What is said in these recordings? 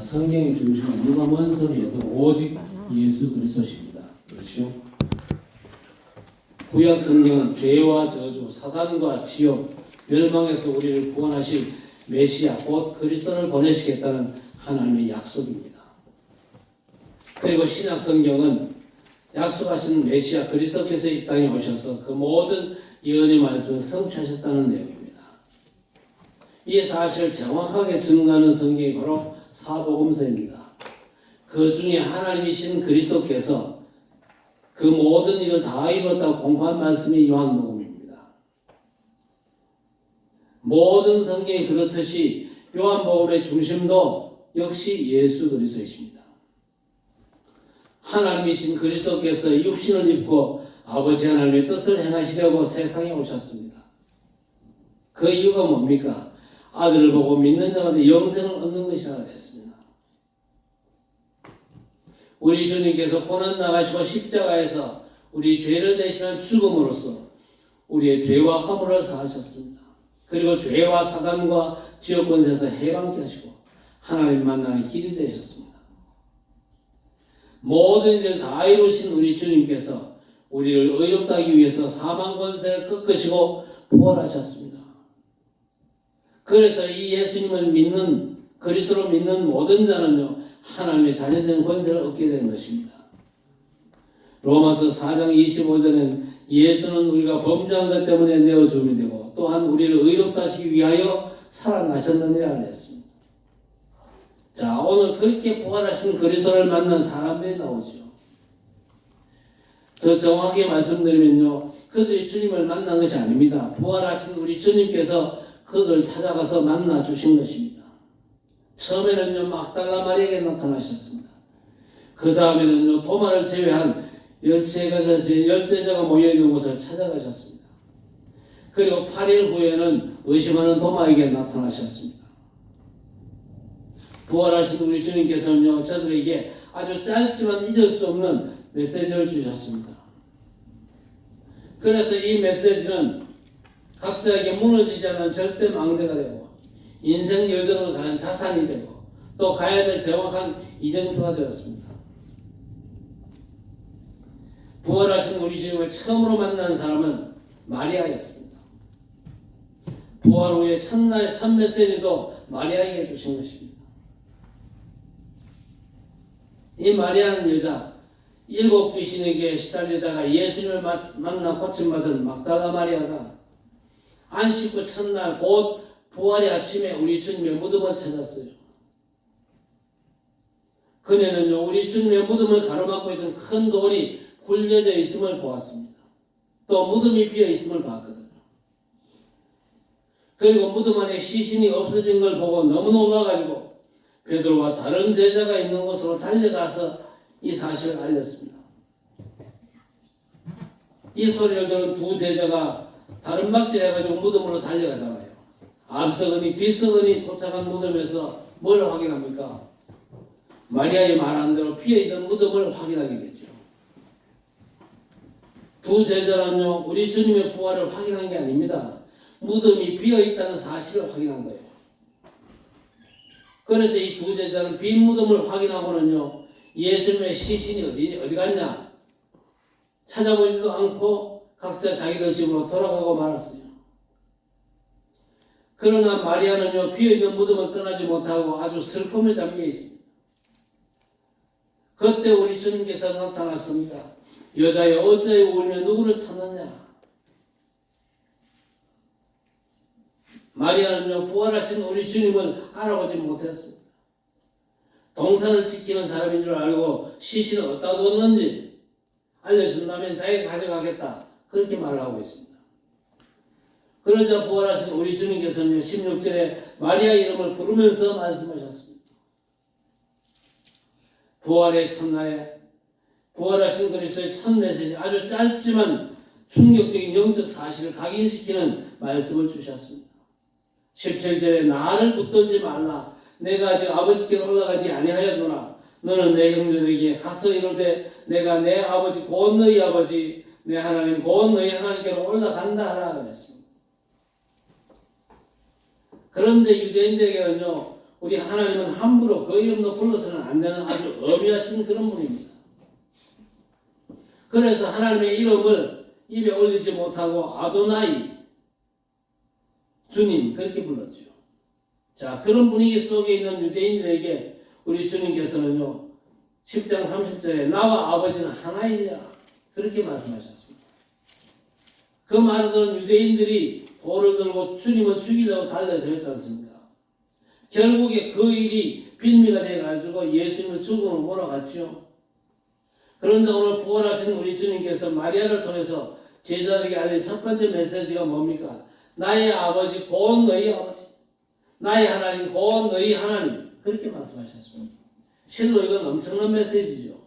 성경의 중심은 누가 뭔 소리해도 오직 예수 그리스도십니다. 그렇죠? 구약 성경은 죄와 저주, 사단과 지옥, 멸망에서 우리를 구원하실 메시아 곧 그리스도를 보내시겠다는 하나님의 약속입니다. 그리고 신약 성경은 약속하신 메시아 그리스도께서 이 땅에 오셔서 그 모든 예언의 말씀을 성취하셨다는 내용입니다. 이 사실을 정확하게 증거하는 성경이 바로 사복음서입니다. 그 중에 하나님이신 그리스도께서 그 모든 일을 다 이뤘다고 공부한 말씀이 요한복음입니다. 모든 성경이 그렇듯이 요한복음의 중심도 역시 예수 그리스도이십니다. 하나님이신 그리스도께서 육신을 입고 아버지 하나님의 뜻을 행하시려고 세상에 오셨습니다. 그 이유가 뭡니까? 아들을 보고 믿는 자마다 영생을 얻는 것이라 했습니다. 우리 주님께서 고난 나가시고 십자가에서 우리 죄를 대신한 죽음으로써 우리의 죄와 허물을 사하셨습니다. 그리고 죄와 사단과 지옥 권세에서 해방케 하시고 하나님 만나는 길이 되셨습니다. 모든 일을 다 이루신 우리 주님께서 우리를 의롭다 하기 위해서 사망 권세를 꺾으시고 부활하셨습니다. 그래서 이 예수님을 믿는 그리스도로 믿는 모든 자는요 하나님의 자녀된 권세를 얻게 되는 것입니다. 로마서 4장 25절은 예수는 우리가 범죄한 것 때문에 내어주면 되고 또한 우리를 의롭다 하시기 위하여 살아나셨느니라 했습니다. 자, 오늘 그렇게 부활하신 그리스도를 만난 사람들이 나오죠. 더 정확하게 말씀드리면요, 그들이 주님을 만난 것이 아닙니다. 부활하신 우리 주님께서 그들을 찾아가서 만나 주신 것입니다. 처음에는요, 막달라 마리아에게 나타나셨습니다. 그 다음에는요, 도마를 제외한 열제자가 모여있는 곳을 찾아가셨습니다. 그리고 8일 후에는 의심하는 도마에게 나타나셨습니다. 부활하신 우리 주님께서는요, 저들에게 아주 짧지만 잊을 수 없는 메시지를 주셨습니다. 그래서 이 메시지는 각자에게 무너지지 않는 절대 망대가 되고 인생 여정을 가는 자산이 되고 또 가야 될 정확한 이정표가 되었습니다. 부활하신 우리 주님을 처음으로 만난 사람은 마리아였습니다. 부활 후에 첫날 첫 메시지도 마리아에게 주신 것입니다. 이 마리아는 여자 7 귀신에게 시달리다가 예수님을 만나 고침받은 막달라 마리아가 안식 후 첫날 곧 부활의 아침에 우리 주님의 무덤을 찾았어요. 그녀는요 우리 주님의 무덤을 가로막고 있던 큰 돌이 굴려져 있음을 보았습니다. 또 무덤이 비어 있음을 봤거든요. 그리고 무덤 안에 시신이 없어진 걸 보고 너무 놀라가지고 베드로와 다른 제자가 있는 곳으로 달려가서 이 사실을 알렸습니다. 이 소리를 들은 두 제자가 다른 막질해가지고 무덤으로 달려가잖아요. 앞서거니 뒤서거니 도착한 무덤에서 뭘 확인합니까? 마리아의 말한 대로 비어있는 무덤을 확인하게 되죠. 두 제자는요 우리 주님의 부활을 확인한 게 아닙니다. 무덤이 비어있다는 사실을 확인한 거예요. 그래서 이 두 제자는 빈 무덤을 확인하고는요 예수님의 시신이 어디 갔냐 찾아보지도 않고 각자 자기들 집으로 돌아가고 말았어요. 그러나 마리아는요 비어있는 무덤을 떠나지 못하고 아주 슬픔에 잠겨 있습니다. 그때 우리 주님께서 나타났습니다. 여자여 어찌하여 울며 누구를 찾느냐. 마리아는요 부활하신 우리 주님을 알아보지 못했습니다. 동산을 지키는 사람인 줄 알고 시신을 어디다 뒀는지 알려준다면 자기가 가져가겠다 그렇게 말을 하고 있습니다. 그러자 부활하신 우리 주님께서는 16절에 마리아 이름을 부르면서 말씀하셨습니다. 부활의 첫날에 부활하신 그리스도의 첫 메시지 아주 짧지만 충격적인 영적 사실을 각인시키는 말씀을 주셨습니다. 17절에 나를 붙들지 말라. 내가 아직 아버지께로 올라가지 아니하였노라. 너는 내 형제들에게 가서 이르되 내가 내 아버지 곧 너희 아버지 내 하나님 곧 너희 하나님께로 올라간다 하라 그랬습니다. 그런데 유대인들에게는요 우리 하나님은 함부로 그 이름도 불러서는 안 되는 아주 엄히하신 그런 분입니다. 그래서 하나님의 이름을 입에 올리지 못하고 아도나이, 주님 그렇게 불렀죠. 자, 그런 분위기 속에 있는 유대인들에게 우리 주님께서는요 10장 30절에 나와 아버지는 하나이니라 그렇게 말씀하셨습니다. 그 말을 들은 유대인들이 돌을 들고 주님을 죽이려고 달려들었지 않습니까? 결국에 그 일이 빌미가 돼가지고 예수님을 죽음으로 몰아갔지요. 그런데 오늘 부활하신 우리 주님께서 마리아를 통해서 제자들에게 알린 첫 번째 메시지가 뭡니까? 나의 아버지 곧 너희 아버지, 나의 하나님 곧 너희 하나님, 그렇게 말씀하셨습니다. 실로 이건 엄청난 메시지죠.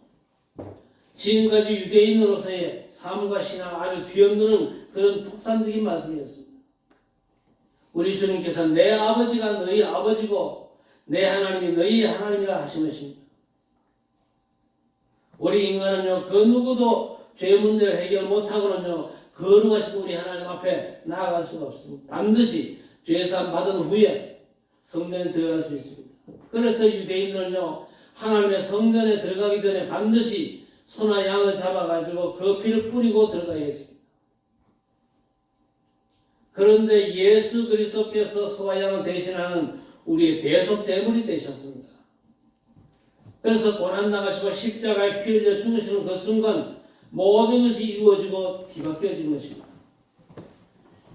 지금까지 유대인으로서의 삶과 신앙 아주 뒤엎는 그런 폭탄적인 말씀이었습니다. 우리 주님께서 내 아버지가 너희 아버지고 내 하나님이 너희 하나님이라 하신 것입니다. 우리 인간은요 그 누구도 죄 문제를 해결 못하고는요 거룩하신 우리 하나님 앞에 나아갈 수가 없습니다. 반드시 죄사함 받은 후에 성전에 들어갈 수 있습니다. 그래서 유대인들은요 하나님의 성전에 들어가기 전에 반드시 소나 양을 잡아가지고 그 피를 뿌리고 들어가야 했습니다. 그런데 예수 그리스도께서 소와 양을 대신하는 우리의 대속 제물이 되셨습니다. 그래서 고난당하시고 십자가에 피 흘려 죽으시는 그 순간 모든 것이 이루어지고 뒤바뀌어진 것입니다.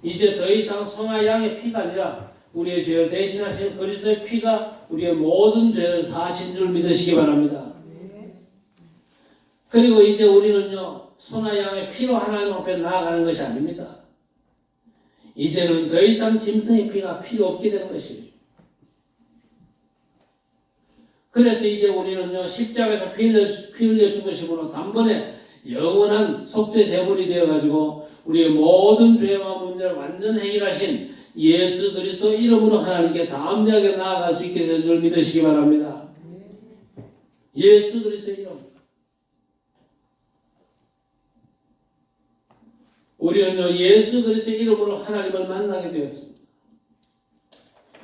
이제 더 이상 소나 양의 피가 아니라 우리의 죄를 대신하신 그리스도의 피가 우리의 모든 죄를 사하신 줄 믿으시기 바랍니다. 그리고 이제 우리는요 소나 양의 피로 하나님 앞에 나아가는 것이 아닙니다. 이제는 더 이상 짐승의 피가 필요 없게 되는 것이에요. 그래서 이제 우리는요 십자가에서 피 흘려 죽으심으로 단번에 영원한 속죄 제물이 되어가지고 우리의 모든 죄와 문제를 완전 해결하신 예수 그리스도 이름으로 하나님께 담대하게 나아갈 수 있게 된 줄 믿으시기 바랍니다. 예수 그리스도 이름. 우리는요 예수 그리스도 이름으로 하나님을 만나게 되었습니다.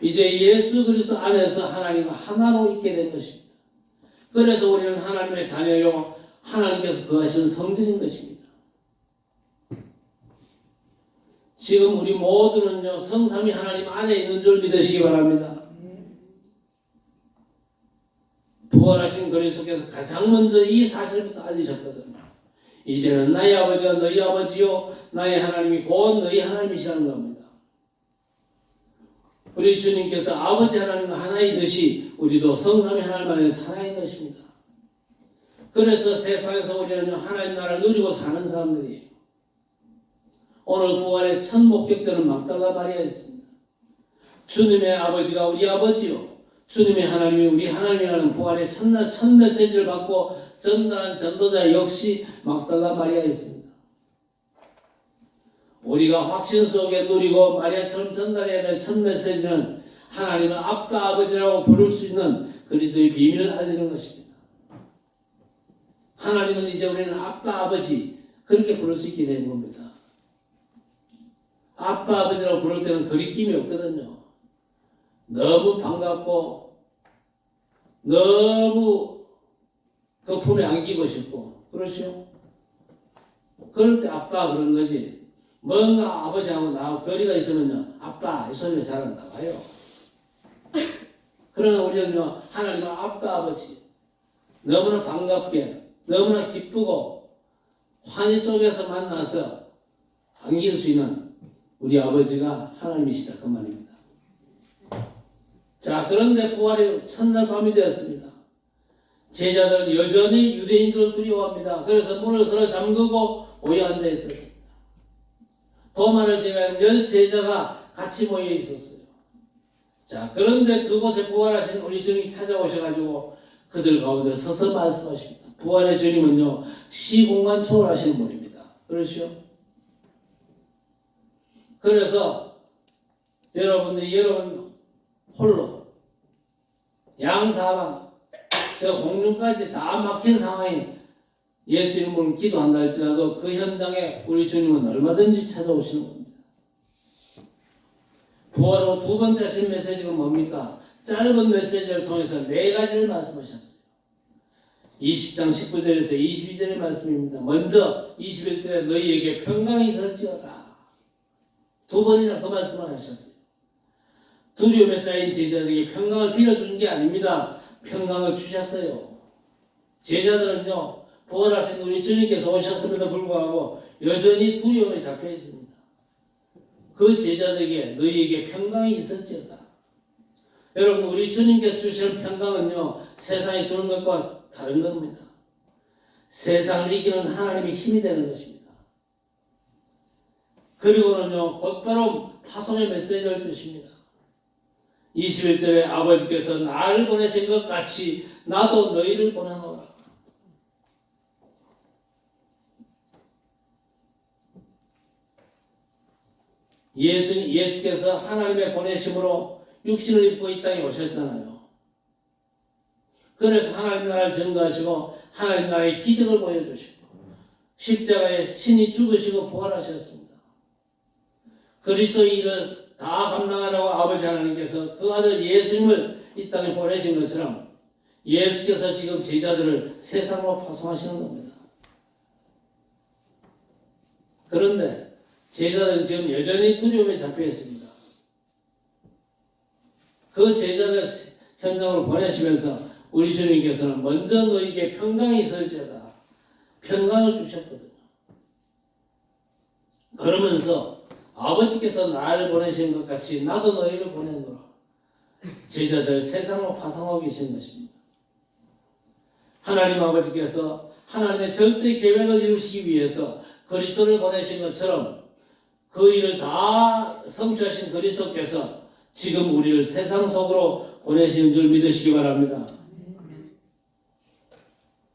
이제 예수 그리스도 안에서 하나님과 하나로 있게 된 것입니다. 그래서 우리는 하나님의 자녀요 하나님께서 거하신 성전인 것입니다. 지금 우리 모두는요 성삼위 하나님 안에 있는 줄 믿으시기 바랍니다. 부활하신 그리스도께서 가장 먼저 이 사실부터 알리셨거든요. 이제는 나의 아버지가 너희 아버지요 나의 하나님이 곧 너희 하나님이시라는 겁니다. 우리 주님께서 아버지 하나님과 하나이듯이 우리도 성삼위 하나님 안에서 하나인 것입니다. 그래서 세상에서 우리는 하나님 나라를 누리고 사는 사람들이에요. 오늘 부활의 첫 목격자는 막달라 마리아였습니다. 주님의 아버지가 우리 아버지요 주님의 하나님이 우리 하나님이라는 부활의 첫날 첫 메시지를 받고 전달한 전도자 역시 막달라 마리아였습니다. 우리가 확신 속에 누리고 마리아처럼 전달해야 될 첫 메시지는 하나님은 아빠 아버지라고 부를 수 있는 그리스도의 비밀을 알리는 것입니다. 하나님은 이제 우리는 아빠 아버지 그렇게 부를 수 있게 되는 겁니다. 아빠 아버지라고 부를 때는 거리낌이 없거든요. 너무 반갑고 너무 그 품에 안기고 싶고 그렇죠? 그럴 때 아빠 그런 거지. 뭔가 아버지하고 나하고 거리가 있으면요 아빠 이 소리가 잘 안 나와요. 그러나 우리는요 하나님은 아빠 아버지 너무나 반갑게 너무나 기쁘고 환희 속에서 만나서 안길 수 있는 우리 아버지가 하나님이시다 그 말입니다. 자 그런데 부활의 첫날 밤이 되었습니다. 제자들은 여전히 유대인들을 두려워합니다. 그래서 문을 걸어 잠그고 오해 앉아 있었습니다. 도마를 제외한 10제자가 같이 모여 있었어요. 자 그런데 그곳에 부활하신 우리 주님이 찾아오셔가지고 그들 가운데 서서 말씀하십니다. 부활의 주님은요 시공간 초월하시는 분입니다. 그렇죠? 그래서 여러분 홀로 양사방 저 공중까지 다 막힌 상황에 예수 이름으로 기도한다 할지라도 그 현장에 우리 주님은 얼마든지 찾아오시는 겁니다. 부활 후 두 번째 하신 메시지가 뭡니까? 짧은 메시지를 통해서 네 가지를 말씀하셨어요. 20장 19절에서 22절의 말씀입니다. 먼저 21절에 너희에게 평강이 있을지어다. 두 번이나 그 말씀을 하셨어요. 두려움에 쌓인 제자들에게 평강을 빌어주는 게 아닙니다. 평강을 주셨어요. 제자들은요, 부활하신 우리 주님께서 오셨음에도 불구하고 여전히 두려움에 잡혀 있습니다. 그 제자들에게 너희에게 평강이 있을지어다. 여러분, 우리 주님께서 주시는 평강은요, 세상이 주는 것과 다른 겁니다. 세상을 이기는 하나님의 힘이 되는 것입니다. 그리고는요, 곧바로 파송의 메시지를 주십니다. 21절에 아버지께서 나를 보내신 것 같이 나도 너희를 보내노라. 예수께서 하나님의 보내심으로 육신을 입고 이 땅에 오셨잖아요. 그래서 하나님 나라를 전도하시고 하나님 나라의 기적을 보여주시고 십자가에 친히 죽으시고 부활하셨습니다. 그리스도의 일을 다 감당하라고 아버지 하나님께서 그 아들 예수님을 이 땅에 보내신 것처럼 예수께서 지금 제자들을 세상으로 파송하시는 겁니다. 그런데 제자들은 지금 여전히 두려움에 잡혀 있습니다. 그 제자들 현장으로 보내시면서 우리 주님께서는 먼저 너희에게 평강이 있을지어다. 평강을 주셨거든요. 그러면서 아버지께서 나를 보내신 것 같이 나도 너희를 보내노라. 제자들 세상으로 파송하고 계신 것입니다. 하나님 아버지께서 하나님의 절대 계획을 이루시기 위해서 그리스도를 보내신 것처럼 그 일을 다 성취하신 그리스도께서 지금 우리를 세상 속으로 보내시는 줄 믿으시기 바랍니다.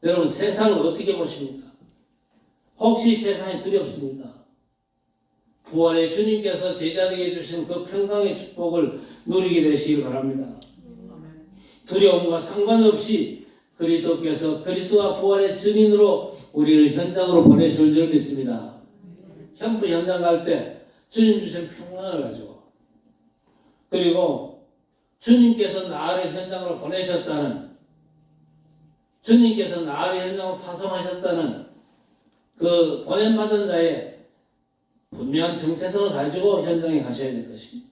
여러분, 세상을 어떻게 보십니까? 혹시 세상이 두렵습니까? 부활의 주님께서 제자들에게 주신 그 평강의 축복을 누리게 되시길 바랍니다. 두려움과 상관없이 그리스도께서 그리스도와 부활의 증인으로 우리를 현장으로 보내실 줄 믿습니다. 현부 현장 갈 때 주님 주신 평강을 가지고, 그리고 주님께서 나를 현장으로 보내셨다는, 주님께서 나를 현장으로 파송하셨다는 그 보냄받은 자의 분명한 정체성을 가지고 현장에 가셔야 될 것입니다.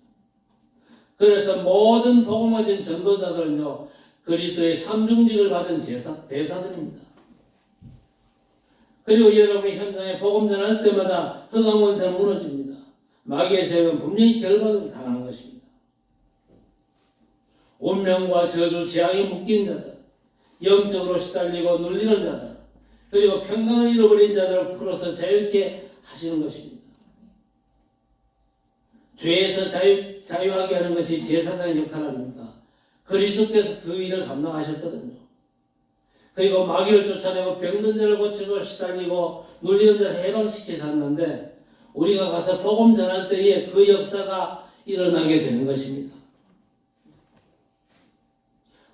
그래서 모든 복음을 진 전도자들은요, 그리스도의 삼중직을 받은 대사들입니다. 그리고 여러분이 현장에 복음 전할 때마다 흑암 권세는 무너집니다. 마귀의 세력은 분명히 결박을 당하는 것입니다. 운명과 저주, 재앙에 묶인 자들, 영적으로 시달리고 눌리는 자들, 그리고 평강을 잃어버린 자들을 풀어서 자유케 하시는 것입니다. 죄에서 자유하게 하는 것이 제사장의 역할입니다. 그리스도께서 그 일을 감당하셨거든요. 그리고 마귀를 쫓아내고 병든 자를 고치고 시달리고 눌리는 자를 해방시키셨는데 우리가 가서 복음 전할 때에 그 역사가 일어나게 되는 것입니다.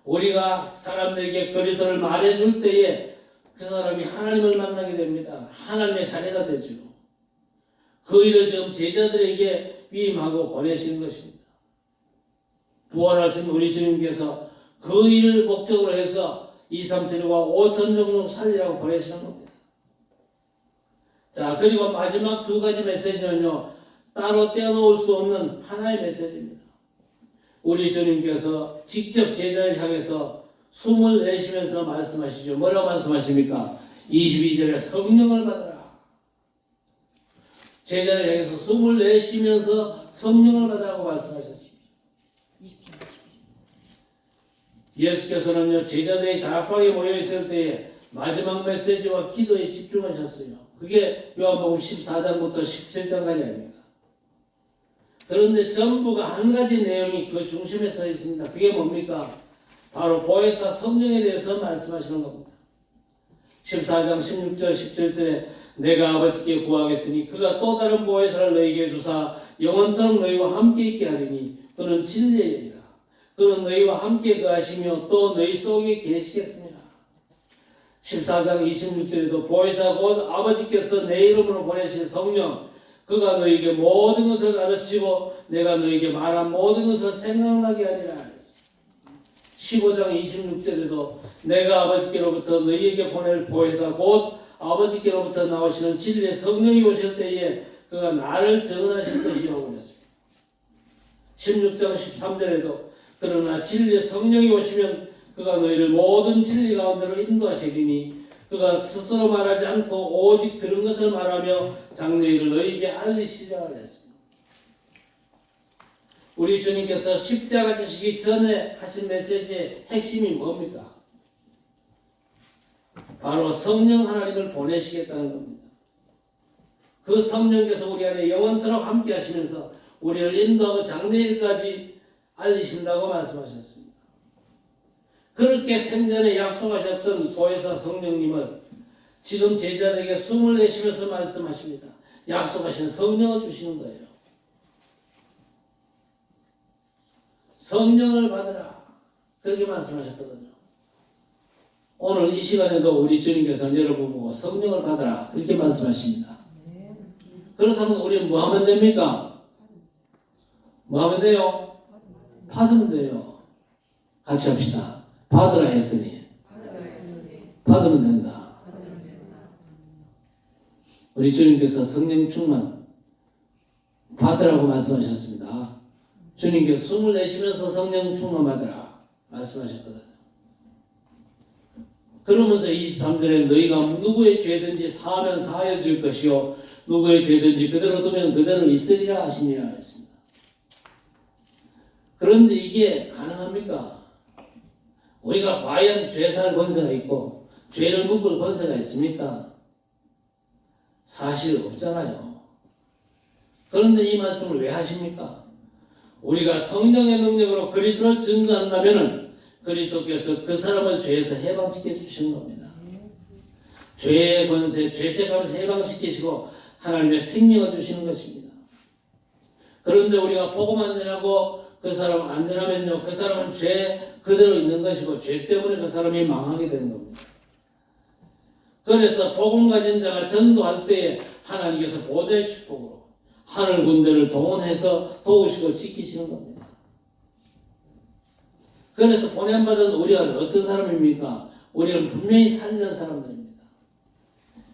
우리가 사람들에게 그리스도를 말해줄 때에 그 사람이 하나님을 만나게 됩니다. 하나님의 자녀가 되죠. 그 일을 지금 제자들에게 위임하고 보내시는 것입니다. 부활하신 우리 주님께서 그 일을 목적으로 해서 2, 3, 7과 5천 종족 살리라고 보내시는 겁니다. 자, 그리고 마지막 두 가지 메시지는요, 따로 떼어놓을 수 없는 하나의 메시지입니다. 우리 주님께서 직접 제자를 향해서 숨을 내쉬면서 말씀하시죠. 뭐라고 말씀하십니까? 22절에 성령을 받으라. 제자를 향해서 숨을 내쉬면서 성령을 받으라고 말씀하셨습니다. 예수께서는요, 제자들이 다락방에 모여 있을 때에 마지막 메시지와 기도에 집중하셨어요. 그게 요한복음 14장부터 17장까지 아닙니까? 그런데 전부가 한 가지 내용이 그 중심에 서 있습니다. 그게 뭡니까? 바로 보혜사 성령에 대해서 말씀하시는 겁니다. 14장 16절 17절에 내가 아버지께 구하겠으니 그가 또 다른 보혜사를 너희에게 주사 영원토록 너희와 함께 있게 하리니 그는 진리의 영이라. 그는 너희와 함께 거하시며 또 너희 속에 계시겠습니다. 14장 26절에도 보혜사 곧 아버지께서 내 이름으로 보내실 성령 그가 너희에게 모든 것을 가르치고 내가 너희에게 말한 모든 것을 생각나게 하리라 하셨습니다. 15장 26절에도 내가 아버지께로부터 너희에게 보낼 보혜사 곧 아버지께로부터 나오시는 진리의 성령이 오실 때에 그가 나를 증언하실 것이라고 그랬습니다. 16장 13절에도 그러나 진리의 성령이 오시면 그가 너희를 모든 진리 가운데로 인도하시리니 그가 스스로 말하지 않고 오직 들은 것을 말하며 장래일을 너희에게 알리시리라 그랬습니다. 우리 주님께서 십자가 지시기 전에 하신 메시지의 핵심이 뭡니까? 바로 성령 하나님을 보내시겠다는 겁니다. 그 성령께서 우리 안에 영원토록 함께 하시면서 우리를 인도하고 장래일까지 알리신다고 말씀하셨습니다. 그렇게 생전에 약속하셨던 보혜사 성령님을 지금 제자들에게 숨을 내쉬면서 말씀하십니다. 약속하신 성령을 주시는 거예요. 성령을 받으라. 그렇게 말씀하셨거든요. 오늘 이 시간에도 우리 주님께서 여러분 보고 성령을 받으라. 그렇게 말씀하십니다. 그렇다면 우리는 뭐 하면 됩니까? 뭐 하면 돼요? 받으면 돼요. 같이 합시다. 받으라 했으니 받으면 된다. 우리 주님께서 성령 충만 받으라고 말씀하셨습니다. 주님께서 숨을 내쉬면서 성령 충만 받으라 말씀하셨거든요. 그러면서 23절에 너희가 누구의 죄든지 사하면 사하여질 것이요 누구의 죄든지 그대로 두면 그대로 있으리라 하시니라 했습니다. 그런데 이게 가능합니까? 우리가 과연 죄살 권세가 있고 죄를 묶을 권세가 있습니까? 사실 없잖아요. 그런데 이 말씀을 왜 하십니까? 우리가 성령의 능력으로 그리스도를 증거한다면 그리스도께서 그 사람을 죄에서 해방시켜 주시는 겁니다. 죄의 권세, 죄책감에서 해방시키시고 하나님의 생명을 주시는 것입니다. 그런데 우리가 복음만 전하고 그 사람 안 전하면요, 그 사람은 죄 그대로 있는 것이고 죄 때문에 그 사람이 망하게 되는 겁니다. 그래서 복음 가진 자가 전도할 때에 하나님께서 보좌의 축복으로 하늘 군대를 동원해서 도우시고 지키시는 겁니다. 그래서 보냄받은 우리가 어떤 사람입니까? 우리는 분명히 살리는 사람들입니다.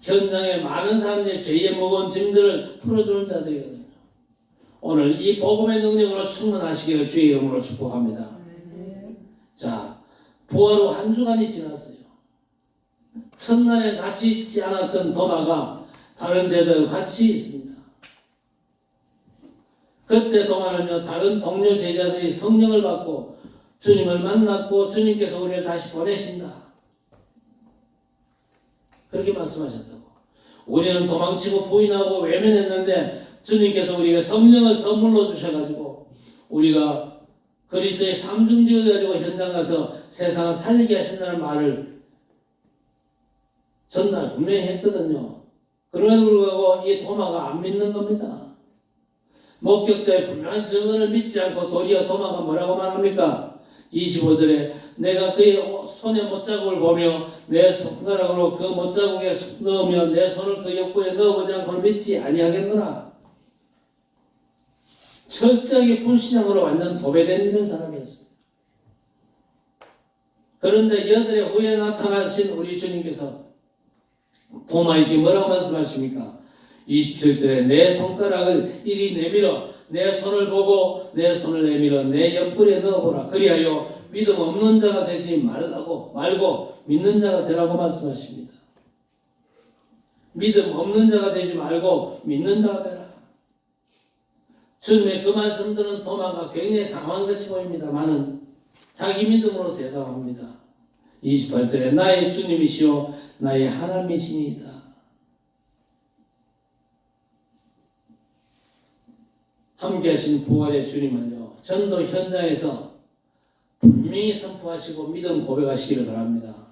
현장에 많은 사람들의 죄에 무거운 짐들을 풀어주는 자들이거든요. 오늘 이 복음의 능력으로 충만하시기를 주의 이름으로 축복합니다. 자, 부활 후 한 주간이 지났어요. 첫날에 같이 있지 않았던 도마가 다른 제자들과 같이 있습니다. 그때 도마는요, 다른 동료 제자들이 성령을 받고 주님을 만났고 주님께서 우리를 다시 보내신다. 그렇게 말씀하셨다고. 우리는 도망치고 부인하고 외면했는데 주님께서 우리에게 성령을 선물로 주셔가지고 우리가 그리스도의 삼중직을 가지고 현장 가서 세상을 살리게 하신다는 말을 전날 분명히 했거든요. 그럼에도 불구하고 이 도마가 안 믿는 겁니다. 목격자의 분명한 증언을 믿지 않고 도리어 도마가 뭐라고 말합니까? 25절에 내가 그의 손의 못자국을 보며 내 손가락으로 그 못자국에 넣으며 내 손을 그 옆구리에 넣어보지 않고는 믿지 아니하겠노라. 철저하게 불신앙으로 완전 도배된 이런 사람이었습니다. 그런데 여덟의 후에 나타나신 우리 주님께서 도마에게 뭐라고 말씀하십니까? 27절에 내 손가락을 이리 내밀어 내 손을 보고 내 손을 내밀어 내 옆구리에 넣어보라. 그리하여 믿음 없는 자가 되지 말고 믿는 자가 되라고 말씀하십니다. 믿음 없는 자가 되지 말고 믿는 자가 되라. 주님의 그 말씀 들은 도마가 굉장히 당황같이 보입니다만은 자기 믿음으로 대답합니다. 28절에 나의 주님이시오 나의 하나님이시니이다. 함께 하신 부활의 주님은요, 전도 현장에서 분명히 선포하시고 믿음 고백하시기를 바랍니다.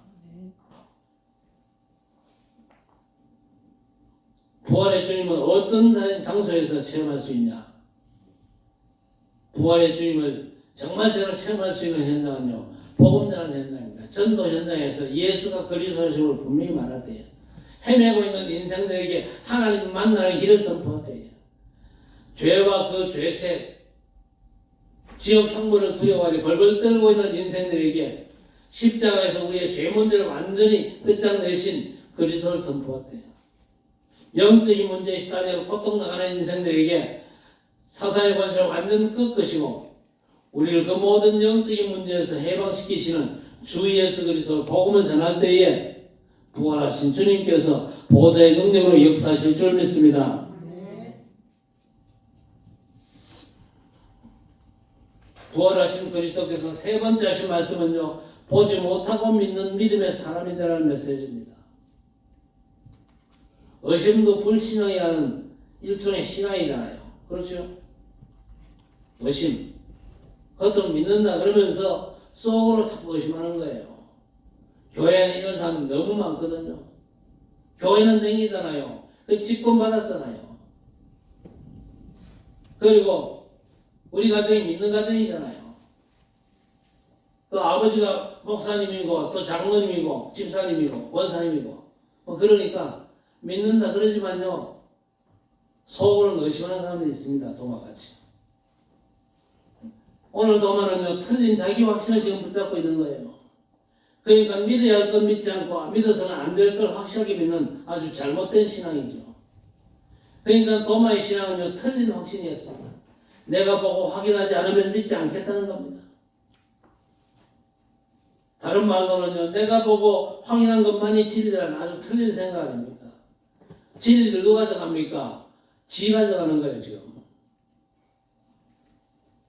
부활의 주님은 어떤 장소에서 체험할 수 있냐? 부활의 주님을 정말 제대로 체험할 수 있는 현장은요, 복음 전하는 현장입니다. 전도 현장에서 예수가 그리스도심을 분명히 말할 때에 헤매고 있는 인생들에게 하나님 만나는 길을 선포할 때에 죄와 그 죄책, 지옥 형벌을 두려워하지 벌벌 떨고 있는 인생들에게 십자가에서 우리의 죄 문제를 완전히 끝장내신 그리스도를 선포했대요. 영적인 문제에 시달려 고통당하는 인생들에게 사탄의 권세를 완전 꺾으시고 우리를 그 모든 영적인 문제에서 해방시키시는 주 예수 그리스도 복음을 전할 때에 부활하신 주님께서 보좌의 능력으로 역사하실 줄 믿습니다. 부활하신 그리스도께서 세 번째 하신 말씀은요, 보지 못하고 믿는 믿음의 사람이라는 메시지입니다. 의심도 불신앙이라는 일종의 신앙이잖아요. 그렇죠? 의심. 겉으로 믿는다 그러면서 속으로 자꾸 의심하는 거예요. 교회에 이런 사람 너무 많거든요. 교회는 댕기잖아요. 그 직분 받았잖아요. 그리고 우리 가정이 믿는 가정이잖아요. 또 아버지가 목사님이고 또 장로님이고 집사님이고 권사님이고 그러니까 믿는다 그러지만요 속으로는 의심하는 사람들이 있습니다. 도마같이. 오늘 도마는요 틀린 자기 확신을 지금 붙잡고 있는 거예요. 그러니까 믿어야 할 건 믿지 않고 믿어서는 안 될 걸 확실하게 믿는 아주 잘못된 신앙이죠. 그러니까 도마의 신앙은요 틀린 확신이었습니다. 내가 보고 확인하지 않으면 믿지 않겠다는 겁니다. 다른 말로는요 내가 보고 확인한 것만이 진리라는 아주 틀린 생각 아닙니까? 진리를 누가 가져갑니까? 지가 가져가는 거예요 지금.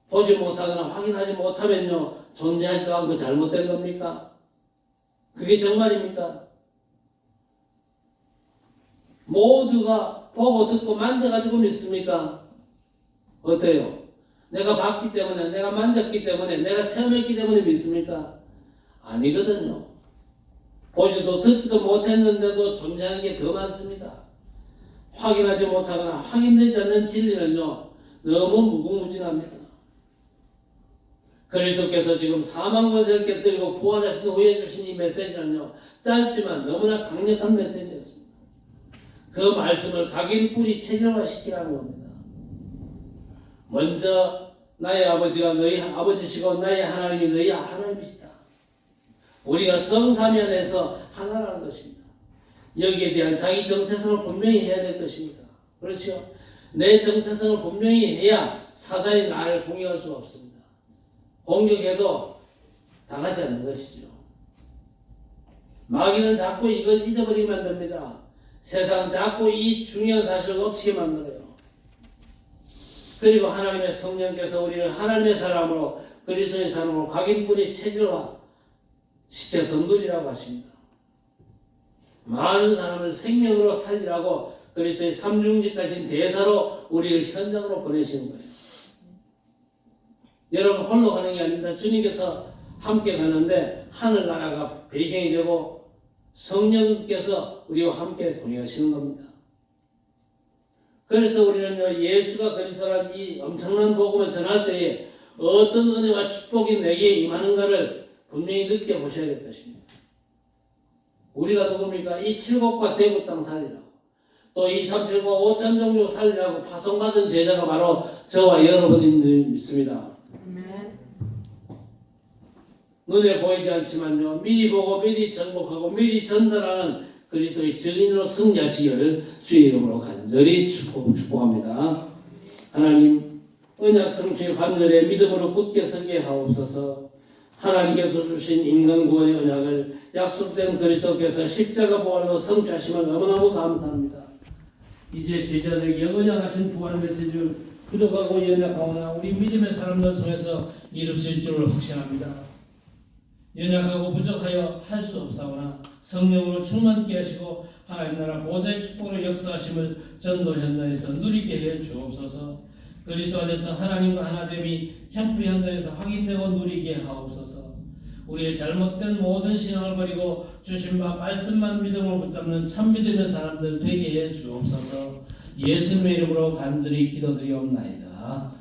보지 못하거나 확인하지 못하면요 존재하지도 않고 잘못된 겁니까? 그게 정말입니까? 모두가 보고 듣고 만져가지고 믿습니까? 어때요? 내가 봤기 때문에, 내가 만졌기 때문에, 내가 체험했기 때문에 믿습니까? 아니거든요. 보지도 듣지도 못했는데도 존재하는 게 더 많습니다. 확인하지 못하거나 확인되지 않는 진리는요 너무 무궁무진합니다. 그리스도께서 지금 사망 권세를 깨뜨리고 부활하신 후에 주신 이 메시지는요 짧지만 너무나 강력한 메시지였습니다. 그 말씀을 각인 뿌리 체질화시키라는 겁니다. 먼저 나의 아버지가 너희 아버지시고 나의 하나님이 너희 하나님이시다. 우리가 성삼위 안에서 하나라는 것입니다. 여기에 대한 자기 정체성을 분명히 해야 될 것입니다. 그렇죠? 내 정체성을 분명히 해야 사단이 나를 공격할 수가 없습니다. 공격해도 당하지 않는 것이죠. 마귀는 자꾸 이걸 잊어버리면 안 됩니다. 세상은 자꾸 이 중요한 사실을 놓치게 만들어요. 그리고 하나님의 성령께서 우리를 하나님의 사람으로 그리스도의 사람으로 각인뿌리 체질화 시켜서 누리라고 하십니다. 많은 사람을 생명으로 살리라고 그리스도의 삼중직하신 대사로 우리를 현장으로 보내시는 거예요. 여러분 홀로 가는 게 아닙니다. 주님께서 함께 가는데 하늘나라가 배경이 되고 성령께서 우리와 함께 동행하시는 겁니다. 그래서 우리는 예수가 그리스도라는 이 엄청난 복음을 전할 때에 어떤 은혜와 축복이 내게 임하는가를 분명히 느껴보셔야 될 것입니다. 우리가 누굽니까? 이 칠곡과 대구 땅 살리라고 또 2, 3, 7과 5천 종족 살리라고 파송받은 제자가 바로 저와 여러분들이 믿습니다. 눈에 보이지 않지만요 미리 보고 미리 정복하고 미리 전달하는 그리스도의 증인으로 승리하시기를 주의 이름으로 간절히 축복합니다. 하나님 언약 성취의 반열에 믿음으로 굳게 서게 하옵소서. 하나님께서 주신 인간 구원의 언약을 약속된 그리스도께서 십자가 부활로 성취하심을 너무너무 감사합니다. 이제 제자들에게 언약하신 부활 메시지를 부족하고 연약하오나 우리 믿음의 사람들 통해서 이루실 줄 확신합니다. 연약하고 부족하여 할 수 없사오나 성령으로 충만케 하시고 하나님 나라 보좌의 축복으로 역사하심을 전도 현장에서 누리게 해 주옵소서. 그리스도 안에서 하나님과 하나됨이 캠프 현장에서 확인되고 누리게 하옵소서. 우리의 잘못된 모든 신앙을 버리고 주신 바 말씀만 믿음으로 붙잡는 참 믿음의 사람들 되게 해 주옵소서. 예수님의 이름으로 간절히 기도드리옵나이다.